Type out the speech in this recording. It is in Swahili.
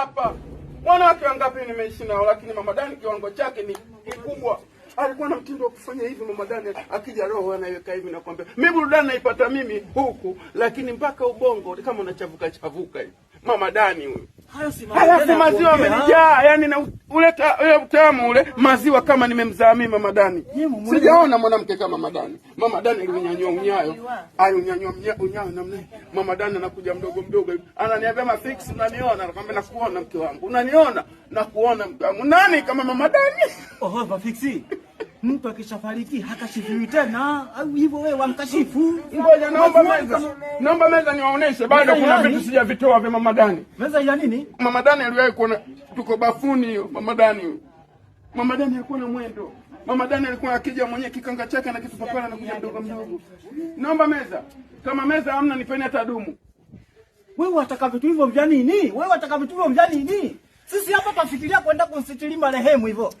Hapa wanawake wangapi nimeishi nao, lakini Mama Dani kiwango chake ni kikubwa. Alikuwa na mtindo wa kufanya hivi. Mama Dani akija roho anaiweka hivi na kwambia mimi burudani naipata mimi huku, lakini mpaka ubongo kama unachavuka chavuka hivi. Mama Dani huyo. Haya si maziwa amenijaa, yani na uleta utamu ule maziwa kama nimemzaa mimi Mama Dani. Sijaona mwanamke kama Mama Dani. Mama Dani alinyanyua unyayo. Alinyanyua unyayo namna hii. Mama Dani anakuja mdogo mdogo hivi. Ananiambia mafix, unaniona? Anakwambia nakuona mke wangu. Unaniona? Nakuona mke wangu. Nani kama Mama Dani? Oho mafix. Mtu akishafariki hakashifiwi tena au hivyo wewe wamkashifu? Ngoja naomba meza niwaoneshe, bado kuna vitu sijavitoa vya Mama Dani. Meza ya nini? Mama Dani aliwahi kuona tuko bafuni hiyo. Mama Dani huyo. Mama Dani alikuwa na mwendo. Mama Dani alikuwa akija mwenyewe kikanga chake na kitupapala na kuja mdogo mdogo. Naomba meza. Kama meza hamna nipeni hata dumu. Wewe wataka vitu hivyo vya nini? Wewe wataka vitu hivyo vya nini? Sisi hapa pafikiria kwenda kumsitiri marehemu hivyo.